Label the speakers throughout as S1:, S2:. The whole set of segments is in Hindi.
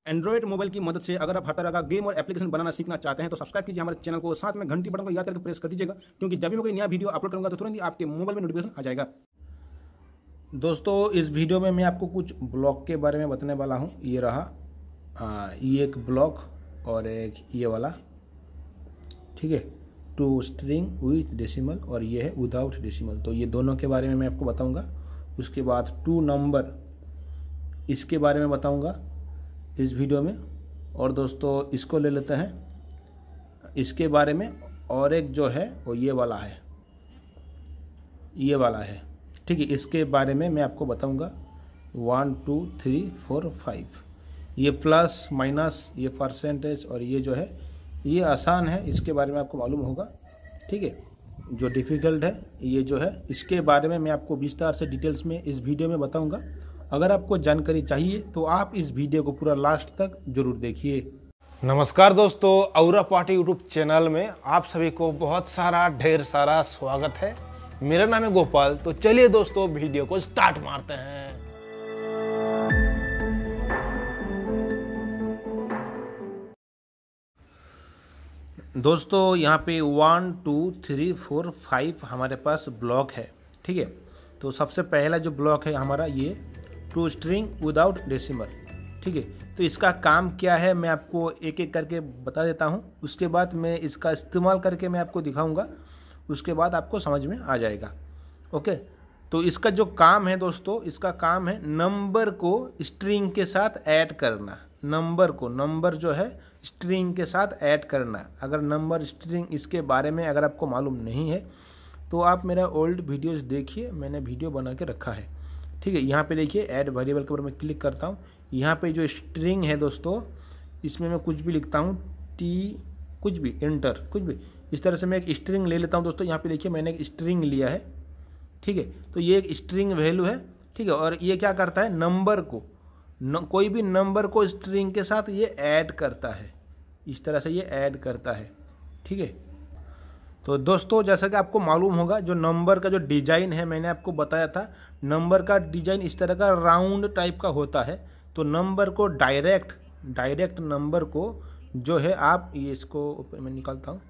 S1: एंड्रॉइड मोबाइल की मदद से अगर आप हर तरह का गेम और एप्लीकेशन बनाना सीखना चाहते हैं तो सब्सक्राइब कीजिए हमारे चैनल को, साथ में घंटी बटन को याद करके प्रेस कर दीजिएगा, क्योंकि जब भी मैं कोई नया वीडियो अपलोड करूंगा तो तुरंत ही आपके मोबाइल में नोटिफिकेशन आ जाएगा। दोस्तों, इस वीडियो में मैं आपको कुछ ब्लॉक के बारे में बताने वाला हूं। ये रहा ये एक ब्लॉक और एक ये वाला, ठीक है, टू स्ट्रिंग विथ डेसिमल और ये है विदाउट डेसिमल। तो ये दोनों के बारे में मैं आपको बताऊंगा। उसके बाद टू नंबर, इसके बारे में बताऊंगा इस वीडियो में। और दोस्तों, इसको ले लेते हैं इसके बारे में। और एक जो है वो ये वाला है, ये वाला है, ठीक है। इसके बारे में मैं आपको बताऊंगा 1 2 3 4 5। ये प्लस माइनस, ये परसेंटेज और ये जो है ये आसान है, इसके बारे में आपको मालूम होगा, ठीक है। जो डिफ़िकल्ट है ये जो है, इसके बारे में मैं आपको विस्तार से डिटेल्स में इस वीडियो में बताऊंगा। अगर आपको जानकारी चाहिए तो आप इस वीडियो को पूरा लास्ट तक जरूर देखिए।
S2: नमस्कार दोस्तों, औरा पार्टी यूट्यूब चैनल में आप सभी को बहुत सारा ढेर सारा स्वागत है। मेरा नाम है गोपाल। तो चलिए दोस्तों, वीडियो को स्टार्ट मारते हैं।
S1: दोस्तों, यहाँ पे 1 2 3 4 5 हमारे पास ब्लॉक है, ठीक है। तो सबसे पहला जो ब्लॉक है हमारा ये टू स्ट्रिंग विदाउट डेसिमल, ठीक है। तो इसका काम क्या है मैं आपको एक एक करके बता देता हूँ। उसके बाद मैं इसका इस्तेमाल करके मैं आपको दिखाऊंगा, उसके बाद आपको समझ में आ जाएगा, ओके। तो इसका जो काम है दोस्तों, इसका काम है नंबर को स्ट्रिंग के साथ ऐड करना। नंबर जो है स्ट्रिंग के साथ ऐड करना। अगर नंबर स्ट्रिंग इसके बारे में अगर आपको मालूम नहीं है तो आप मेरा ओल्ड वीडियोस देखिए, मैंने वीडियो बना के रखा है, ठीक है। यहाँ पे देखिए ऐड वेरिएबल के ऊपर मैं क्लिक करता हूँ। यहाँ पे जो स्ट्रिंग है दोस्तों, इसमें मैं कुछ भी लिखता हूँ, टी कुछ भी, एंटर कुछ भी, इस तरह से मैं एक स्ट्रिंग ले लेता हूँ दोस्तों। यहाँ पे देखिए मैंने एक स्ट्रिंग लिया है, ठीक है। तो ये एक स्ट्रिंग वैल्यू है, ठीक है। और ये क्या करता है, नंबर को कोई भी नंबर को स्ट्रिंग के साथ ये ऐड करता है, इस तरह से ये ऐड करता है, ठीक है। तो दोस्तों, जैसा कि आपको मालूम होगा, जो नंबर का जो डिज़ाइन है मैंने आपको बताया था, नंबर का डिज़ाइन इस तरह का राउंड टाइप का होता है। तो नंबर को डायरेक्ट नंबर को जो है आप ये, इसको मैं निकालता हूँ,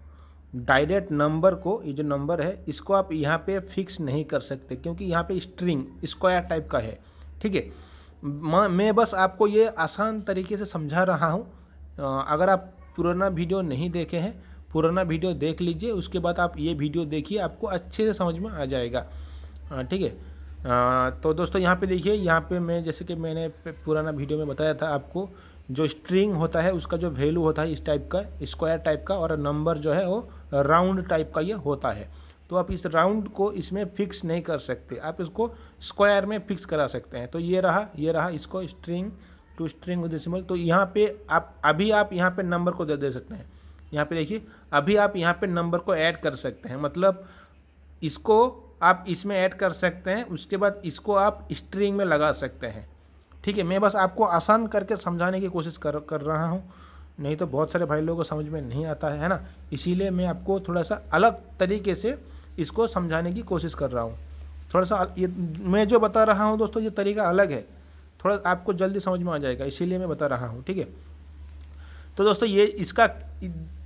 S1: डायरेक्ट नंबर को, ये जो नंबर है इसको आप यहाँ पे फिक्स नहीं कर सकते, क्योंकि यहाँ पे स्ट्रिंग स्क्वायर टाइप का है, ठीक है। मैं बस आपको ये आसान तरीके से समझा रहा हूँ। अगर आप पुराना वीडियो नहीं देखे हैं, पुराना वीडियो देख लीजिए, उसके बाद आप ये वीडियो देखिए, आपको अच्छे से समझ में आ जाएगा, ठीक है। तो दोस्तों, यहाँ पे देखिए, यहाँ पे मैं जैसे कि मैंने पुराना वीडियो में बताया था आपको, जो स्ट्रिंग होता है उसका जो वैल्यू होता है इस टाइप का, स्क्वायर टाइप का, और नंबर जो है वो राउंड टाइप का ये होता है। तो आप इस राउंड को इसमें फिक्स नहीं कर सकते, आप इसको स्क्वायर में फिक्स करा सकते हैं। तो ये रहा इसको string to string with decimal. तो यहाँ पे आप यहाँ पे नंबर को दे सकते हैं। यहाँ पे देखिए, अभी आप यहाँ पे नंबर को ऐड कर सकते हैं, मतलब इसको आप इसमें ऐड कर सकते हैं, उसके बाद इसको आप स्ट्रिंग में लगा सकते हैं, ठीक है। मैं बस आपको आसान करके समझाने की कोशिश कर रहा हूँ, नहीं तो बहुत सारे भाई लोगों को समझ में नहीं आता है ना। इसीलिए मैं आपको थोड़ा सा अलग तरीके से इसको समझाने की कोशिश कर रहा हूँ। थोड़ा सा ये मैं जो बता रहा हूँ दोस्तों, ये तरीका अलग है, थोड़ा आपको जल्दी समझ में आ जाएगा, इसीलिए मैं बता रहा हूँ, ठीक है। तो दोस्तों, ये इसका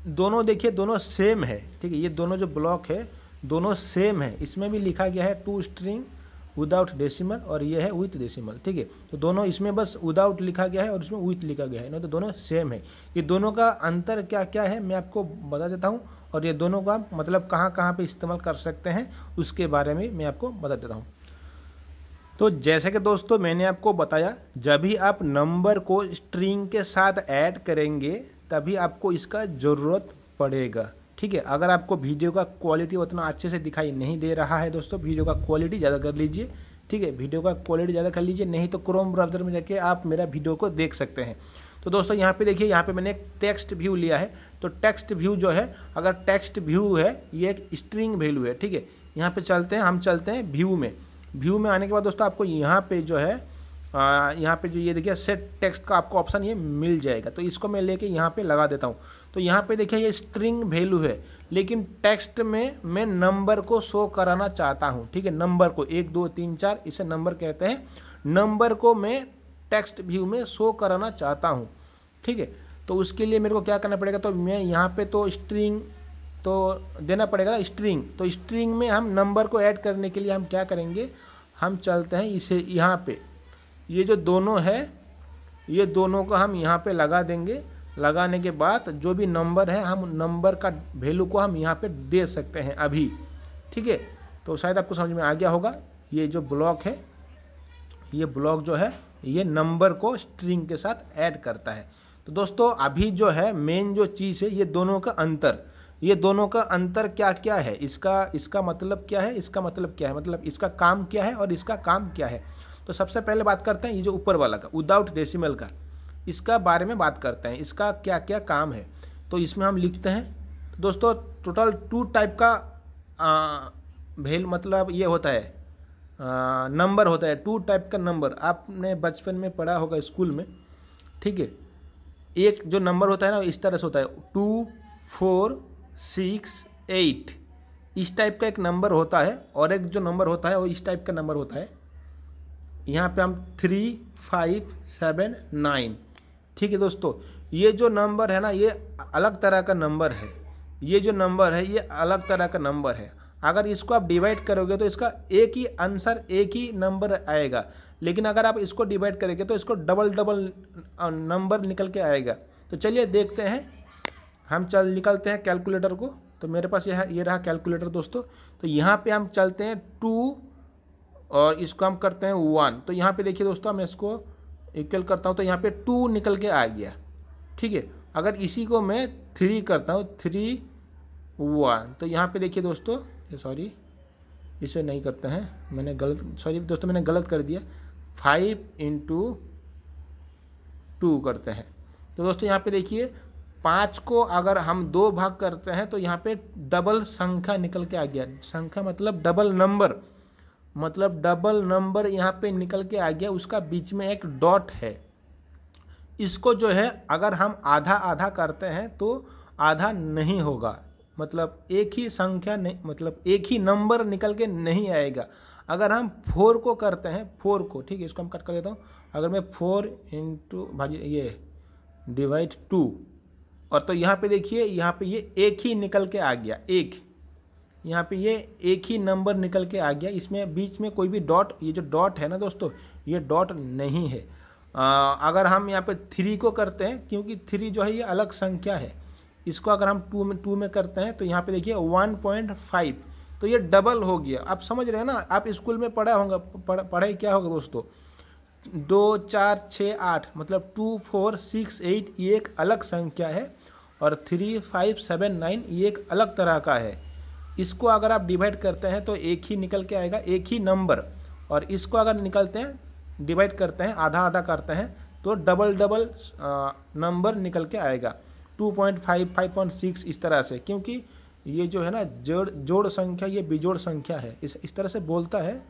S1: दोनों देखिए, दोनों सेम है, ठीक है। ये दोनों जो ब्लॉक है दोनों सेम है। इसमें भी लिखा गया है टू स्ट्रिंग विदाउट डेसिमल और ये है विथ डेसिमल, ठीक है। तो दोनों इसमें बस विदाउट लिखा गया है और इसमें विथ लिखा गया है, नहीं तो दोनों सेम है। ये दोनों का अंतर क्या क्या है मैं आपको बता देता हूँ, और ये दोनों का मतलब कहाँ कहाँ पे इस्तेमाल कर सकते हैं उसके बारे में मैं आपको बता देता हूँ। तो जैसे कि दोस्तों मैंने आपको बताया, जब भी आप नंबर को स्ट्रिंग के साथ ऐड करेंगे तभी आपको इसका ज़रूरत पड़ेगा, ठीक है। अगर आपको वीडियो का क्वालिटी उतना अच्छे से दिखाई नहीं दे रहा है दोस्तों, वीडियो का क्वालिटी ज़्यादा कर लीजिए, ठीक है। वीडियो का क्वालिटी ज़्यादा कर लीजिए, नहीं तो क्रोम ब्राउज़र में जाके आप मेरा वीडियो को देख सकते हैं। तो दोस्तों, यहाँ पे देखिए, यहाँ पे मैंने एक टेक्स्ट व्यू लिया है। तो टेक्स्ट व्यू जो है, अगर टेक्स्ट व्यू है, ये एक स्ट्रिंग वैल्यू है, ठीक है। यहाँ पे हम चलते हैं व्यू में। व्यू में आने के बाद दोस्तों, आपको यहाँ पे जो है यहाँ पे जो ये देखिए सेट टेक्स्ट का आपको ऑप्शन ये मिल जाएगा। तो इसको मैं लेके यहाँ पे लगा देता हूँ। तो यहाँ पे देखिए ये स्ट्रिंग वैल्यू है, लेकिन टेक्स्ट में मैं नंबर को शो कराना चाहता हूँ, ठीक है। नंबर को 1 2 3 4 इसे नंबर कहते हैं। नंबर को मैं टेक्स्ट व्यू में शो कराना चाहता हूँ। ठीक है। तो उसके लिए मेरे को क्या करना पड़ेगा, तो मैं यहाँ पे तो स्ट्रिंग तो देना पड़ेगा स्ट्रिंग। तो स्ट्रिंग में हम नंबर को ऐड करने के लिए हम क्या करेंगे, हम चलते हैं इसे यहाँ पे, ये जो दोनों है ये दोनों को हम यहाँ पे लगा देंगे। लगाने के बाद जो भी नंबर है हम नंबर का वैल्यू को हम यहाँ पे दे सकते हैं अभी, ठीक है। तो शायद आपको समझ में आ गया होगा। ये जो ब्लॉक है, ये ब्लॉक जो है ये नंबर को स्ट्रिंग के साथ ऐड करता है। तो दोस्तों अभी जो है मेन जो चीज़ है, ये दोनों का अंतर, ये दोनों का अंतर क्या क्या है, इसका मतलब क्या है, इसका मतलब क्या है, मतलब इसका काम क्या है और इसका काम क्या है। तो सबसे पहले बात करते हैं ये जो ऊपर वाला का विदाउट डेसिमल का, इसका बारे में बात करते हैं, इसका क्या क्या काम है। तो इसमें हम लिखते हैं दोस्तों टोटल 2 टाइप का मतलब ये होता है नंबर होता है, 2 टाइप का नंबर। आपने बचपन में पढ़ा होगा स्कूल में, ठीक है। एक जो नंबर होता है ना इस तरह से होता है 2, 4, 6, 8, इस टाइप का एक नंबर होता है। और एक जो नंबर होता है वो इस टाइप का नंबर होता है। यहाँ पे हम 3, 5, 7, 9, ठीक है दोस्तों। ये जो नंबर है ना ये अलग तरह का नंबर है, ये जो नंबर है ये अलग तरह का नंबर है। अगर इसको आप डिवाइड करोगे तो इसका एक ही आंसर, एक ही नंबर आएगा। लेकिन अगर आप इसको डिवाइड करेंगे तो इसको डबल नंबर निकल के आएगा। तो चलिए देखते हैं, हम निकलते हैं कैलकुलेटर को। तो मेरे पास ये रहा कैलकुलेटर दोस्तों। तो यहाँ पे हम चलते हैं 2 और इसको हम करते हैं 1। तो यहाँ पे देखिए दोस्तों मैं इसको इक्वल करता हूँ तो यहाँ पे 2 निकल के आ गया, ठीक है। अगर इसी को मैं 3 करता हूँ 3, 1, तो यहाँ पे देखिए दोस्तों, सॉरी इसे नहीं करते हैं, मैंने गलत, सॉरी दोस्तों मैंने गलत कर दिया, 5 × 2 करते हैं। तो दोस्तों यहाँ पे देखिए 5 को अगर हम 2 भाग करते हैं तो यहाँ पे डबल संख्या निकल के आ गया। संख्या मतलब डबल नंबर यहाँ पे निकल के आ गया। उसका बीच में एक डॉट है। इसको जो है अगर हम आधा आधा करते हैं तो आधा नहीं होगा, मतलब एक ही संख्या नहीं, मतलब एक ही नंबर निकल के नहीं आएगा। अगर हम 4 को करते हैं, 4 को, ठीक है, इसको हम कट कर देता हूँ। अगर मैं 4 × ये डिवाइड 2, और तो यहाँ पे देखिए यहाँ पे ये एक ही निकल के आ गया, एक, यहाँ पे ये एक ही नंबर निकल के आ गया। इसमें बीच में कोई भी डॉट, ये जो डॉट है ना दोस्तों ये डॉट नहीं है। अगर हम यहाँ पे 3 को करते हैं, क्योंकि 3 जो है ये अलग संख्या है, इसको अगर हम 2 में करते हैं तो यहाँ पे देखिए 1.5, तो ये डबल हो गया। आप समझ रहे हैं ना, आप स्कूल में पढ़ा होगा, पढ़ाई क्या होगा दोस्तों, 2, 4, 6, 8, मतलब 2, 4, 6, 8 ये एक अलग संख्या है, और 3, 5, 7, 9 ये एक अलग तरह का है। इसको अगर आप डिवाइड करते हैं तो एक ही निकल के आएगा, एक ही नंबर। और इसको अगर निकलते हैं, डिवाइड करते हैं, आधा आधा करते हैं तो डबल नंबर निकल के आएगा, 2.5, 5.6 इस तरह से। क्योंकि ये जो है ना जोड़ संख्या ये बिजोड़ संख्या है, इस तरह से बोलता है।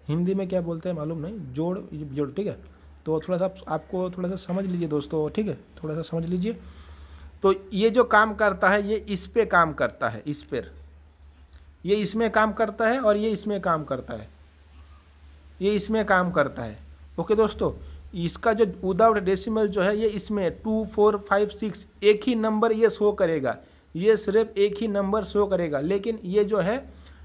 S1: हिंदी में क्या बोलते हैं मालूम नहीं, जोड़, ठीक है। तो थोड़ा सा आपको थोड़ा सा समझ लीजिए दोस्तों, ठीक है, थोड़ा सा समझ लीजिए। तो ये जो काम करता है ये इस पे काम करता है, इस पर, ये इसमें काम करता है और ये इसमें काम करता है, ये इसमें काम करता है। ओके दोस्तों, इसका जो विदाउट डेसिमल जो है ये इसमें 2, 4, 5, 6 एक ही नंबर ये शो करेगा, ये सिर्फ एक ही नंबर शो करेगा। लेकिन ये जो है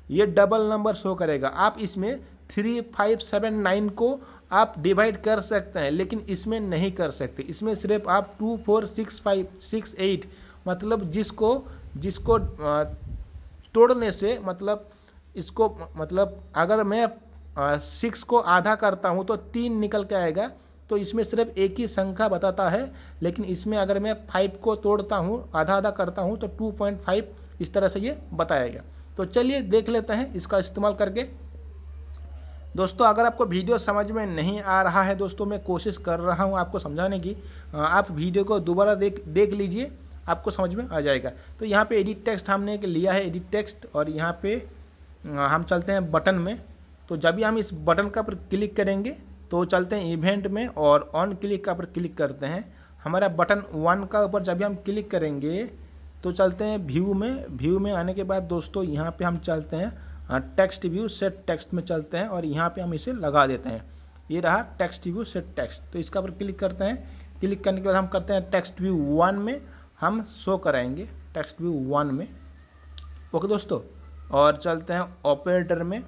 S1: ये डबल नंबर शो करेगा। आप इसमें 3, 5, 7, 9 को आप डिवाइड कर सकते हैं, लेकिन इसमें नहीं कर सकते। इसमें सिर्फ आप 2, 4, 6, 5, 6, 8 मतलब जिसको तोड़ने से, मतलब इसको, मतलब अगर मैं 6 को आधा करता हूँ तो 3 निकल के आएगा। तो इसमें सिर्फ एक ही संख्या बताता है। लेकिन इसमें अगर मैं 5 को तोड़ता हूँ, आधा आधा करता हूँ तो 2.5 इस तरह से ये बताएगा। तो चलिए देख लेते हैं इसका इस्तेमाल करके। दोस्तों अगर आपको वीडियो समझ में नहीं आ रहा है दोस्तों, मैं कोशिश कर रहा हूँ आपको समझाने की, आप वीडियो को दोबारा देख लीजिए, आपको समझ में आ जाएगा। तो यहाँ पे एडिट टेक्स्ट हमने लिया है, एडिट टेक्स्ट, और यहाँ पे हम चलते हैं बटन में। तो जब भी हम इस बटन का पर क्लिक करेंगे तो चलते हैं इवेंट में, और ऑन क्लिक का पर क्लिक करते हैं। हमारा बटन 1 का ऊपर जब भी हम क्लिक करेंगे तो चलते हैं व्यू में। व्यू में आने के बाद दोस्तों यहाँ पे हम चलते हैं टेक्स्ट व्यू, सेट टेक्स्ट में चलते हैं, और यहाँ पे हम इसे लगा देते हैं। ये रहा टेक्स्ट व्यू सेट टेक्स्ट। तो इसका पर क्लिक करते हैं, क्लिक करने के बाद हम करते हैं टेक्स्ट व्यू 1 में हम शो कराएंगे, टेक्स्ट व्यू 1 में। ओके दोस्तों, और चलते हैं ऑपरेटर में।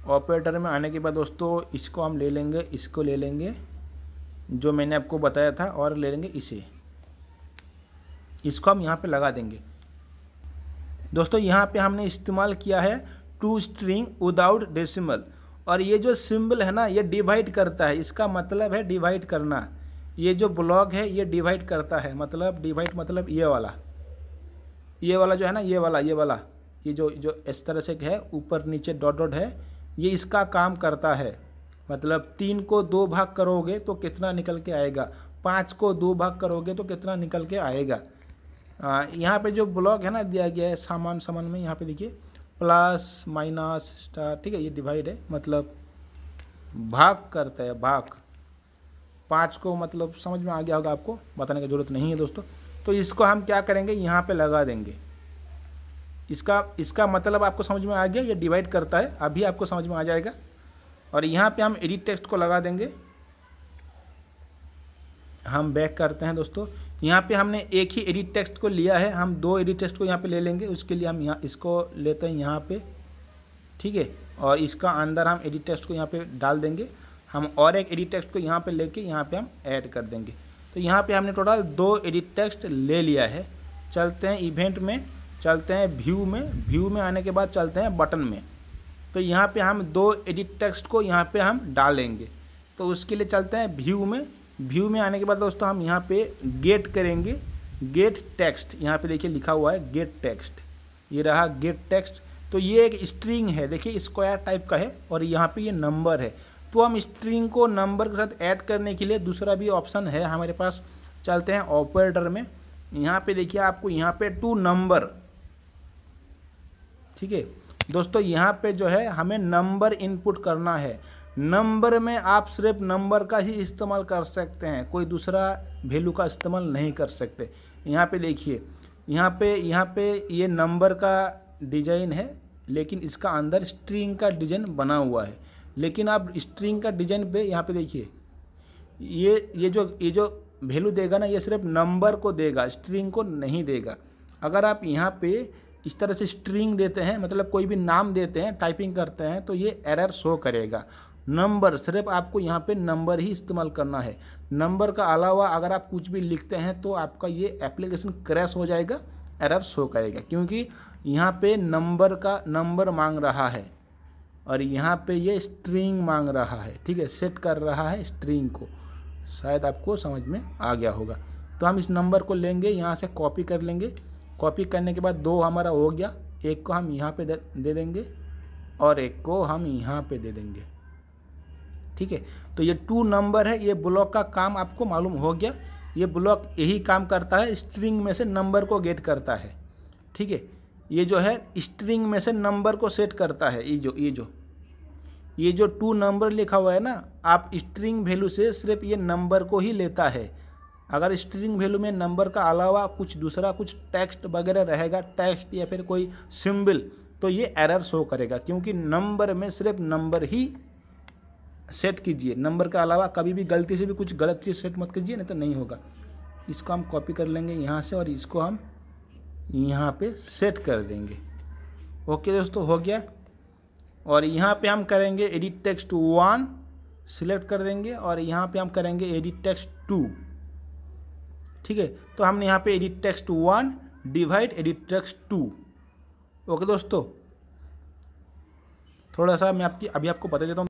S1: ऑपरेटर में आने के बाद दोस्तों इसको हम ले लेंगे, इसको ले लेंगे जो मैंने आपको बताया था, और ले लेंगे इसे, इसको हम यहाँ पे लगा देंगे। दोस्तों यहाँ पे हमने इस्तेमाल किया है टू स्ट्रिंग विदाउट डेसिमल, और ये जो सिंबल है ना ये डिवाइड करता है, इसका मतलब है डिवाइड करना। ये जो ब्लॉक है ये डिवाइड करता है, मतलब डिवाइड मतलब ये वाला जो है ना, ये वाला ये जो इस तरह से है, ऊपर नीचे डॉट डॉट है, ये इसका काम करता है। मतलब 3 को 2 भाग करोगे तो कितना निकल के आएगा, 5 को 2 भाग करोगे तो कितना निकल के आएगा। यहाँ पे जो ब्लॉक है ना दिया गया है सामान में, यहाँ पे देखिए प्लस माइनस स्टार, ठीक है, ये डिवाइड है मतलब भाग करता है, भाग। 5 को मतलब समझ में आ गया होगा, आपको बताने की ज़रूरत नहीं है दोस्तों। तो इसको हम क्या करेंगे, यहाँ पे लगा देंगे। इसका मतलब आपको समझ में आ गया, ये डिवाइड करता है, अभी आपको समझ में आ जाएगा। और यहाँ पे हम एडिट टेक्स्ट को लगा देंगे। हम बैक करते हैं दोस्तों, यहाँ पे हमने एक ही एडिट टेक्स्ट को लिया है, हम 2 एडिट टेक्स्ट को यहाँ पे ले लेंगे। उसके लिए हम यहाँ इसको लेते हैं यहाँ पे, ठीक है, और इसका अंदर हम एडिट टेक्स्ट को यहाँ पे डाल देंगे। हम और एक एडिट टेक्स्ट को यहाँ पे लेके यहाँ पे हम ऐड कर देंगे। तो यहाँ पे हमने टोटल 2 एडिट टेक्स्ट ले लिया है। चलते हैं इवेंट में, चलते हैं व्यू में आने के बाद चलते हैं बटन में। तो यहाँ पे हम 2 एडिट टेक्स्ट को यहाँ पे हम डालेंगे। तो उसके लिए चलते हैं व्यू में आने के बाद दोस्तों हम यहाँ पे गेट करेंगे, गेट टेक्स्ट। यहाँ पे देखिए लिखा हुआ है गेट टेक्स्ट, ये रहा गेट टेक्स्ट। तो ये एक स्ट्रिंग है, देखिए स्क्वायर टाइप का है, और यहाँ पे ये नंबर है। तो हम स्ट्रिंग को नंबर के साथ ऐड करने के लिए दूसरा भी ऑप्शन है हमारे पास। चलते हैं ऑपरेटर में, यहाँ पे देखिए आपको यहाँ पे टू नंबर, ठीक है दोस्तों, यहाँ पे जो है हमें नंबर इनपुट करना है। नंबर में आप सिर्फ नंबर का ही इस्तेमाल कर सकते हैं, कोई दूसरा वैल्यू का इस्तेमाल नहीं कर सकते। यहाँ पे देखिए, यहाँ पे ये नंबर का डिज़ाइन है, लेकिन इसका अंदर स्ट्रिंग का डिज़ाइन बना हुआ है। लेकिन आप स्ट्रिंग का डिज़ाइन पे यहाँ पे देखिए, ये जो वैल्यू देगा ना, ये सिर्फ नंबर को देगा, स्ट्रिंग को नहीं देगा। अगर आप यहाँ पे इस तरह से स्ट्रिंग देते हैं, मतलब कोई भी नाम देते हैं, टाइपिंग करते हैं, तो ये एरर शो करेगा। नंबर सिर्फ आपको यहाँ पे नंबर ही इस्तेमाल करना है। नंबर का अलावा अगर आप कुछ भी लिखते हैं तो आपका ये एप्लीकेशन क्रैश हो जाएगा, एरर शो करेगा, क्योंकि यहाँ पे नंबर मांग रहा है और यहाँ पे ये स्ट्रिंग मांग रहा है, ठीक है, सेट कर रहा है स्ट्रिंग को। शायद आपको समझ में आ गया होगा। तो हम इस नंबर को लेंगे, यहाँ से कॉपी कर लेंगे। कॉपी करने के बाद 2 हमारा हो गया, एक को हम यहाँ पे दे देंगे और एक को हम यहाँ पे दे देंगे, ठीक है। तो ये 2 नंबर है, ये ब्लॉक का काम आपको मालूम हो गया। ये ब्लॉक यही काम करता है, स्ट्रिंग में से नंबर को गेट करता है, ठीक है। ये जो है स्ट्रिंग में से नंबर को सेट करता है। ये जो 2 नंबर लिखा हुआ है ना, आप स्ट्रिंग वैल्यू से सिर्फ ये नंबर को ही लेता है। अगर स्ट्रिंग वैल्यू में नंबर का अलावा कुछ दूसरा कुछ टेक्स्ट वगैरह रहेगा, टेक्स्ट या फिर कोई सिंबल, तो ये एरर शो करेगा, क्योंकि नंबर में सिर्फ नंबर ही सेट कीजिए। नंबर के अलावा कभी भी गलती से भी कुछ गलत चीज़ सेट मत कीजिए, नहीं तो नहीं होगा। इसको हम कॉपी कर लेंगे यहाँ से और इसको हम यहाँ पे सेट कर देंगे। ओके दोस्तों, हो गया। और यहाँ पे हम करेंगे एडिट टेक्स्ट 1 सिलेक्ट कर देंगे और यहाँ पे हम करेंगे एडिट टेक्स्ट 2, ठीक है। तो हमने यहाँ पे edit text 1 divide edit text 2। Okay दोस्तों, थोड़ा सा मैं अभी आपको बता देता हूँ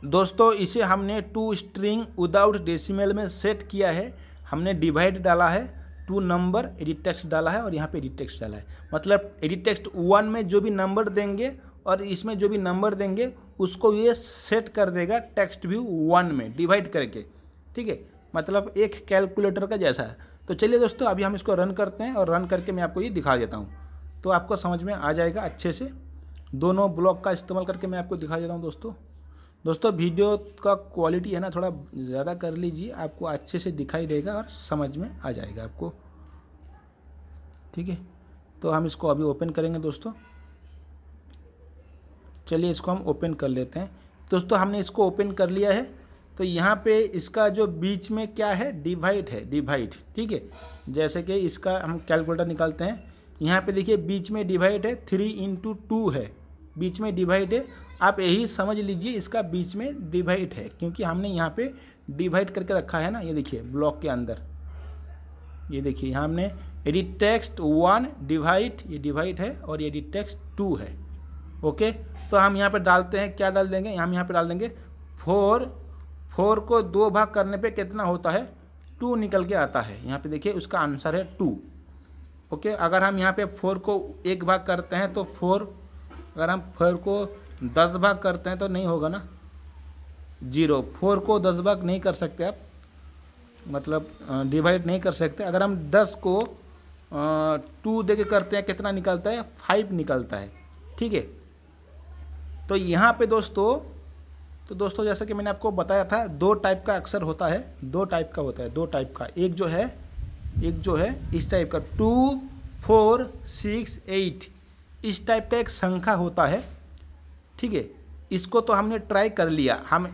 S1: दोस्तों। इसे हमने 2 स्ट्रिंग विदाउट डेसिमल में सेट किया है। हमने डिवाइड डाला है, 2 नंबर एडिट टेक्स्ट डाला है और यहाँ पे एडिट टेक्स्ट डाला है। मतलब एडिट टेक्स्ट 1 में जो भी नंबर देंगे और इसमें जो भी नंबर देंगे उसको ये सेट कर देगा टेक्स्ट व्यू 1 में डिवाइड करके, ठीक है। मतलब एक कैलकुलेटर का जैसा है। तो चलिए दोस्तों, अभी हम इसको रन करते हैं और रन करके मैं आपको ये दिखा देता हूँ, तो आपको समझ में आ जाएगा अच्छे से। दोनों ब्लॉक का इस्तेमाल करके मैं आपको दिखा देता हूँ दोस्तों वीडियो का क्वालिटी है ना, थोड़ा ज़्यादा कर लीजिए, आपको अच्छे से दिखाई देगा और समझ में आ जाएगा आपको, ठीक है। तो हम इसको अभी ओपन करेंगे दोस्तों। चलिए इसको हम ओपन कर लेते हैं दोस्तों। हमने इसको ओपन कर लिया है। तो यहाँ पे इसका जो बीच में क्या है, डिवाइड है, डिवाइड, ठीक है। जैसे कि इसका हम कैलकुलेटर निकालते हैं, यहाँ पे देखिए बीच में डिवाइड है, 3/2 है, बीच में डिवाइड है। आप यही समझ लीजिए इसका बीच में डिवाइड है, क्योंकि हमने यहाँ पे डिवाइड करके रखा है ना। ये देखिए ब्लॉक के अंदर, ये देखिए यहाँ हमने एडिट टेक्स्ट 1 डिवाइड, ये डिवाइड है, और ये एडिट टेक्स्ट 2 है। ओके, तो हम यहाँ पे डालते हैं, क्या डाल देंगे, हम यहाँ पे डाल देंगे 4 को 2 भाग करने पे कितना होता है, 2 निकल के आता है। यहाँ पे देखिए उसका आंसर है 2। ओके, अगर हम यहाँ पे 4 को 1 भाग करते हैं तो 4, अगर हम 4 को 10 भाग करते हैं तो नहीं होगा ना, 0। 4 को 10 भाग नहीं कर सकते आप, मतलब डिवाइड नहीं कर सकते। अगर हम 10 को 2 दे के करते हैं, कितना निकलता है, 5 निकलता है, ठीक है। तो यहाँ पे दोस्तों जैसा कि मैंने आपको बताया था, 2 टाइप का अक्षर होता है, 2 टाइप का होता है, 2 टाइप का। एक जो है इस टाइप का 2, 4, 6, 8, इस टाइप का एक संख्या होता है, ठीक है। इसको तो हमने ट्राई कर लिया, हम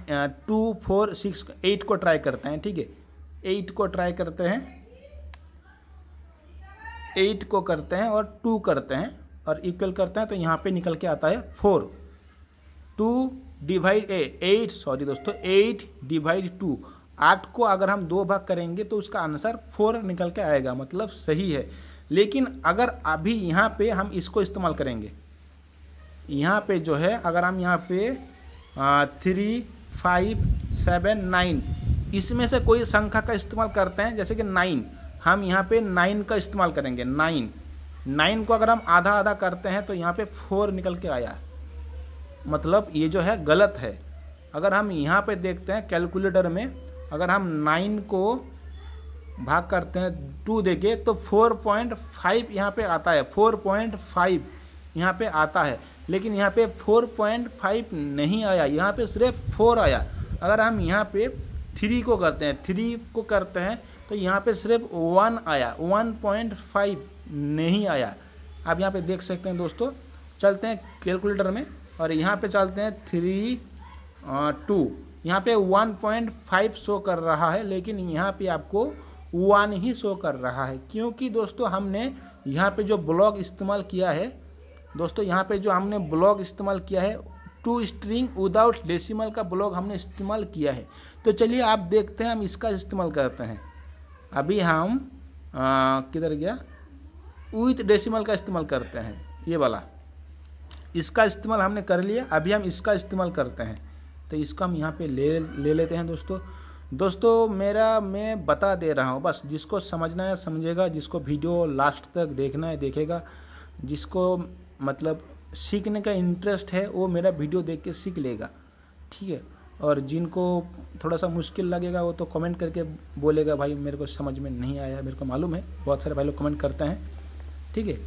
S1: 2, 4, 6, 8 को ट्राई करते हैं, ठीक है। 8 को ट्राई करते हैं, 8 को करते हैं और 2 करते हैं और इक्वल करते हैं, तो यहाँ पे निकल के आता है 4। 2 डिवाइड 8, सॉरी दोस्तों, 8 डिवाइड 2, 8 को अगर हम 2 भाग करेंगे तो उसका आंसर 4 निकल के आएगा, मतलब सही है। लेकिन अगर अभी यहाँ पे हम इसको इस्तेमाल करेंगे, यहाँ पे जो है, अगर हम यहाँ पे 3, 5, 7, 9, इसमें से कोई संख्या का इस्तेमाल करते हैं, जैसे कि 9, हम यहाँ पे 9 का इस्तेमाल करेंगे। 9 को अगर हम आधा आधा करते हैं तो यहाँ पे 4 निकल के आया, मतलब ये जो है गलत है। अगर हम यहाँ पे देखते हैं कैलकुलेटर में, अगर हम 9 को भाग करते हैं 2 देके तो 4.5 यहाँ पे आता है, 4.5 यहाँ पे आता है। लेकिन यहाँ पे 4.5 नहीं आया, यहाँ पे सिर्फ 4 आया। अगर हम यहाँ पे 3 को करते हैं, 3 को करते हैं तो यहाँ पे सिर्फ 1 आया, 1.5 नहीं आया। आप यहाँ पे देख सकते हैं दोस्तों। चलते हैं कैलकुलेटर में और यहाँ पे चलते हैं 3, 2, यहाँ पे 1.5 शो कर रहा है, लेकिन यहाँ पे आपको 1 ही शो कर रहा है, क्योंकि दोस्तों हमने यहाँ पे जो ब्लॉक इस्तेमाल किया है, दोस्तों यहाँ पे जो हमने ब्लॉक इस्तेमाल किया है, 2 स्ट्रिंग विदाउट डेसिमल का ब्लॉक हमने इस्तेमाल किया है। तो चलिए आप देखते हैं हम इसका इस्तेमाल करते हैं। अभी हम किधर गया, विथ डेसिमल का इस्तेमाल करते हैं, ये वाला, इसका इस्तेमाल हमने कर लिया। अभी हम इसका इस्तेमाल करते हैं, तो इसको हम यहाँ पे ले लेते हैं दोस्तों। मैं बता दे रहा हूँ, बस जिसको समझना है समझेगा, जिसको वीडियो लास्ट तक देखना है देखेगा, जिसको मतलब सीखने का इंटरेस्ट है वो मेरा वीडियो देख के सीख लेगा, ठीक है। और जिनको थोड़ा सा मुश्किल लगेगा वो तो कमेंट करके बोलेगा, भाई मेरे को समझ में नहीं आया। मेरे को मालूम है बहुत सारे भाई लोग कमेंट करते हैं, ठीक है।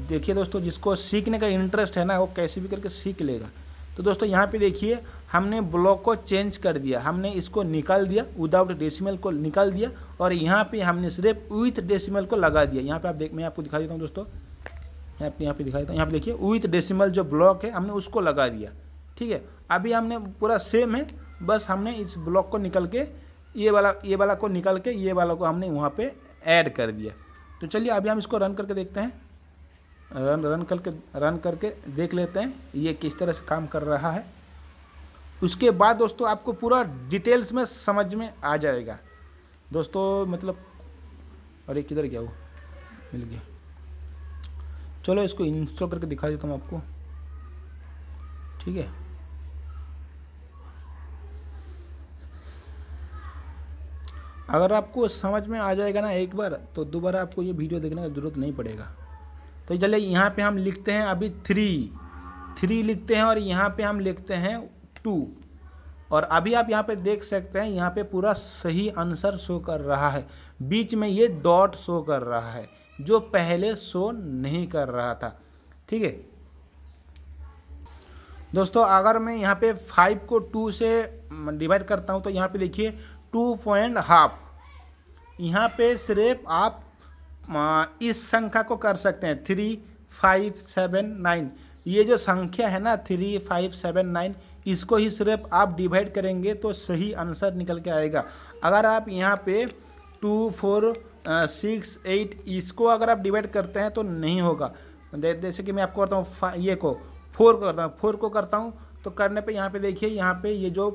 S1: देखिए दोस्तों, जिसको सीखने का इंटरेस्ट है ना, वो कैसे भी करके सीख लेगा। तो दोस्तों यहाँ पे देखिए, हमने ब्लॉक को चेंज कर दिया, हमने इसको निकाल दिया, विदाउट डेसिमल को निकाल दिया, और यहाँ पे हमने सिर्फ विथ डेसिमल को लगा दिया। यहाँ पे आप मैं आपको दिखा देता हूँ दोस्तों, यहाँ पे दिखा देता हूँ। यहाँ पे देखिए विथ डेसिमल जो ब्लॉक है हमने उसको लगा दिया, ठीक है। अभी हमने पूरा सेम है, बस हमने इस ब्लॉक को निकल के ये वाला को निकल के ये वाला को हमने वहाँ पे ऐड कर दिया। तो चलिए अभी हम इसको रन करके देखते हैं, रन करके देख लेते हैं ये किस तरह से काम कर रहा है। उसके बाद दोस्तों आपको पूरा डिटेल्स में समझ में आ जाएगा दोस्तों। मतलब अरे किधर गया वो, मिल गया। चलो इसको इंस्टॉल करके दिखा देता हूँ आपको, ठीक है। अगर आपको समझ में आ जाएगा ना एक बार, तो दोबारा आपको ये वीडियो देखने की ज़रूरत नहीं पड़ेगा। तो चलिए यहाँ पे हम लिखते हैं अभी 3 लिखते हैं, और यहाँ पे हम लिखते हैं 2, और अभी आप यहाँ पे देख सकते हैं यहाँ पे पूरा सही आंसर शो कर रहा है। बीच में ये डॉट शो कर रहा है जो पहले शो नहीं कर रहा था, ठीक है दोस्तों। अगर मैं यहाँ पे 5 को 2 से डिवाइड करता हूँ तो यहाँ पे देखिए 2.5, यहाँ पे सिर्फ आप इस संख्या को कर सकते हैं 3, 5, 7, 9, ये जो संख्या है ना 3, 5, 7, 9, इसको ही सिर्फ आप डिवाइड करेंगे तो सही आंसर निकल के आएगा। अगर आप यहाँ पे 2, 4, 6, 8 इसको अगर आप डिवाइड करते हैं तो नहीं होगा। जैसे कि मैं आपको करता हूँ ये को 4 को करता हूँ, 4 को करता हूँ तो करने पे यहाँ पे देखिए, यहाँ पे ये जो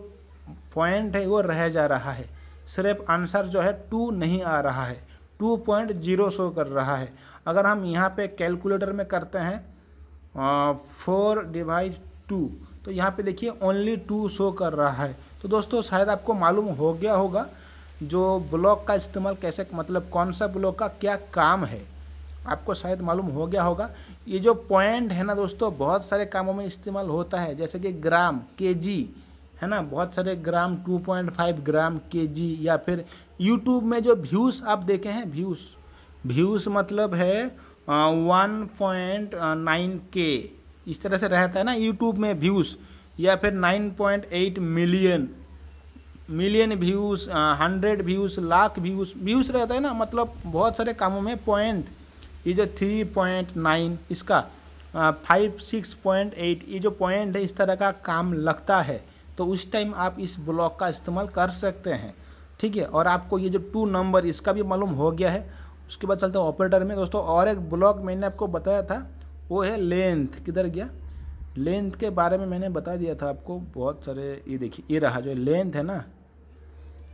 S1: पॉइंट है वो रह जा रहा है, सिर्फ आंसर जो है 2 नहीं आ रहा है, 2.0 शो कर रहा है। अगर हम यहाँ पे कैलकुलेटर में करते हैं 4/2 तो यहाँ पे देखिए ओनली 2 शो कर रहा है। तो दोस्तों शायद आपको मालूम हो गया होगा जो ब्लॉक का इस्तेमाल कैसे, मतलब कौन सा ब्लॉक का क्या काम है, आपको शायद मालूम हो गया होगा। ये जो पॉइंट है ना दोस्तों बहुत सारे कामों में इस्तेमाल होता है, जैसे कि ग्राम, केजी है ना, बहुत सारे ग्राम, 2.5 ग्राम, केजी, या फिर यूट्यूब में जो व्यूज़ आप देखे हैं, व्यूज़ मतलब है 1.9K इस तरह से रहता है ना यूट्यूब में व्यूज़, या फिर 9.8 million views, 100 views, lakh views रहता है ना। मतलब बहुत सारे कामों में पॉइंट, ये जो 3.9 इसका 5, 6.8 ये जो पॉइंट है इस तरह का काम लगता है, तो उस टाइम आप इस ब्लॉक का इस्तेमाल कर सकते हैं, ठीक है। और आपको ये जो 2 नंबर इसका भी मालूम हो गया है। उसके बाद चलते हैं ऑपरेटर में दोस्तों। और एक ब्लॉक मैंने आपको बताया था वो है लेंथ, किधर गया, लेंथ के बारे में मैंने बता दिया था आपको बहुत सारे। ये देखिए ये रहा जो लेंथ है ना,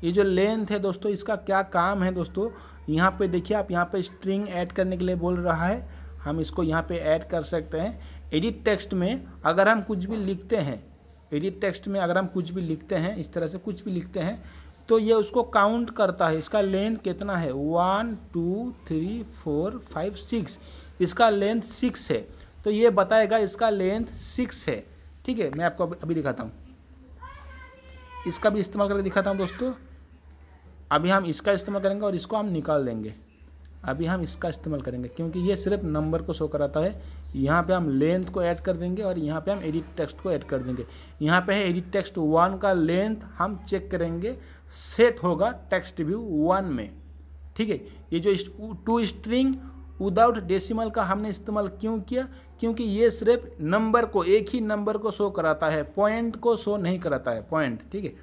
S1: ये जो लेंथ है दोस्तों इसका क्या काम है दोस्तों, यहाँ पे देखिए आप यहाँ पे स्ट्रिंग ऐड करने के लिए बोल रहा है, हम इसको यहाँ पे ऐड कर सकते हैं। एडिट टेक्स्ट में अगर हम कुछ भी लिखते हैं, एडिट टेक्स्ट में अगर हम कुछ भी लिखते हैं, इस तरह से कुछ भी लिखते हैं तो ये उसको काउंट करता है, इसका लेंथ कितना है, 1, 2, 3, 4, 5, 6, इसका लेंथ 6 है, तो ये बताएगा इसका लेंथ 6 है, ठीक है। मैं आपको अभी दिखाता हूँ, इसका भी इस्तेमाल करके दिखाता हूँ दोस्तों। अभी हम इसका इस्तेमाल करेंगे और इसको हम निकाल देंगे। अभी हम इसका इस्तेमाल करेंगे क्योंकि ये सिर्फ नंबर को शो कराता है। यहाँ पे हम लेंथ को ऐड कर देंगे और यहाँ पे हम एडिट टेक्स्ट को ऐड कर देंगे। यहाँ पे है एडिट टेक्स्ट 1 का लेंथ हम चेक करेंगे, सेट होगा टेक्स्ट व्यू 1 में, ठीक है। ये जो 2 स्ट्रिंग विदाउट डेसिमल का हमने इस्तेमाल क्यों किया, क्योंकि ये सिर्फ नंबर को, एक ही नंबर को शो कराता है, पॉइंट को शो नहीं कराता है, पॉइंट, ठीक है।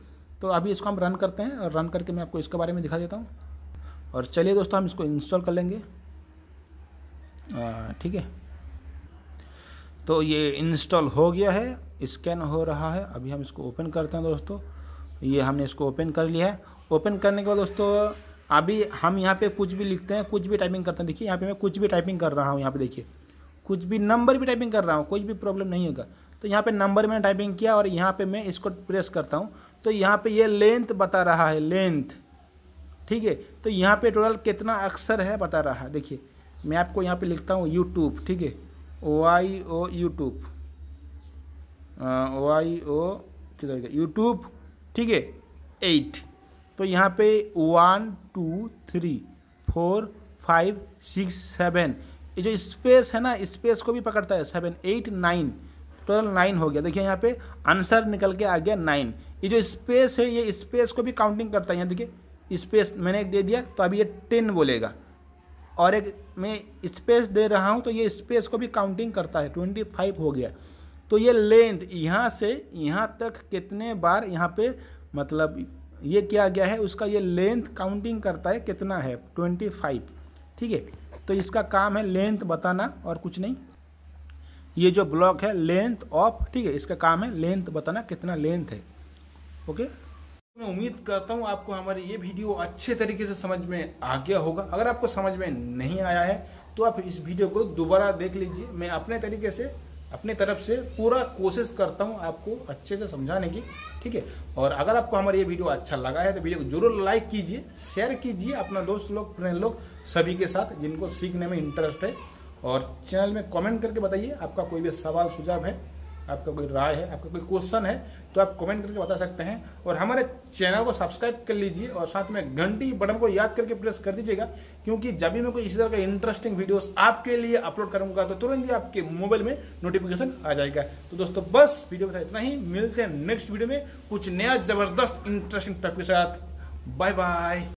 S1: तो अभी इसको हम रन करते हैं और रन करके मैं आपको इसके बारे में दिखा देता हूँ। और चलिए दोस्तों हम इसको इंस्टॉल कर लेंगे, ठीक है। तो ये इंस्टॉल हो गया है, स्कैन हो रहा है। अभी हम इसको ओपन करते हैं दोस्तों। ये हमने इसको ओपन कर लिया है। ओपन करने के बाद दोस्तों अभी हम यहाँ पे कुछ भी लिखते हैं, कुछ भी टाइपिंग करते हैं। देखिए यहाँ पे मैं कुछ भी टाइपिंग कर रहा हूँ, यहाँ पे देखिए कुछ भी नंबर भी टाइपिंग कर रहा हूँ, कोई भी प्रॉब्लम नहीं होगा। तो यहाँ पे नंबर मैंने टाइपिंग किया और यहाँ पे मैं इसको प्रेस करता हूँ तो यहाँ पे ये लेंथ बता रहा है, लेंथ, ठीक है। तो यहाँ पे टोटल कितना अक्षर है बता रहा है। देखिए मैं आपको यहाँ पे लिखता हूँ यूट्यूब, ठीक है, YO यूट्यूब, YO किधर गया यूट्यूब, ठीक है, 8। तो यहाँ पे 1, 2, 3, 4, 5, 6, 7, ये जो स्पेस है ना, स्पेस को भी पकड़ता है, 7, 8, 9, टोटल 9 हो गया। देखिए यहाँ पे आंसर निकल के आ गया 9। ये जो स्पेस है ये स्पेस को भी काउंटिंग करता है। यहाँ देखिए स्पेस मैंने एक दे दिया तो अभी ये 10 बोलेगा, और एक मैं स्पेस दे रहा हूँ तो ये स्पेस को भी काउंटिंग करता है, 25 हो गया। तो ये लेंथ यहाँ से यहाँ तक कितने बार यहाँ पे मतलब ये किया गया है उसका ये लेंथ काउंटिंग करता है, कितना है 25, ठीक है। तो इसका काम है लेंथ बताना और कुछ नहीं। ये जो ब्लॉक है लेंथ ऑफ, ठीक है, इसका काम है लेंथ बताना कितना लेंथ है, ओके। मैं उम्मीद करता हूँ आपको हमारी ये वीडियो अच्छे तरीके से समझ में आ गया होगा। अगर आपको समझ में नहीं आया है तो आप इस वीडियो को दोबारा देख लीजिए। मैं अपने तरीके से अपने तरफ से पूरा कोशिश करता हूँ आपको अच्छे से समझाने की, ठीक है। और अगर आपको हमारा ये वीडियो अच्छा लगा है तो वीडियो को जरूर लाइक कीजिए, शेयर कीजिए अपना दोस्त लोग, फ्रेंड लोग सभी के साथ जिनको सीखने में इंटरेस्ट है। और चैनल में कमेंट करके बताइए आपका कोई भी सवाल सुझाव है, आपका कोई राय है, आपका कोई क्वेश्चन है तो आप कमेंट करके बता सकते हैं। और हमारे चैनल को सब्सक्राइब कर लीजिए और साथ में घंटी बटन को याद करके प्रेस कर दीजिएगा, क्योंकि जब भी मैं कोई इसी तरह का इंटरेस्टिंग वीडियोस आपके लिए अपलोड करूंगा तो तुरंत ही आपके मोबाइल में नोटिफिकेशन आ जाएगा। तो दोस्तों बस वीडियो में इतना ही, मिलते हैं नेक्स्ट वीडियो में कुछ नया जबरदस्त इंटरेस्टिंग टॉपिक के साथ। Bye bye.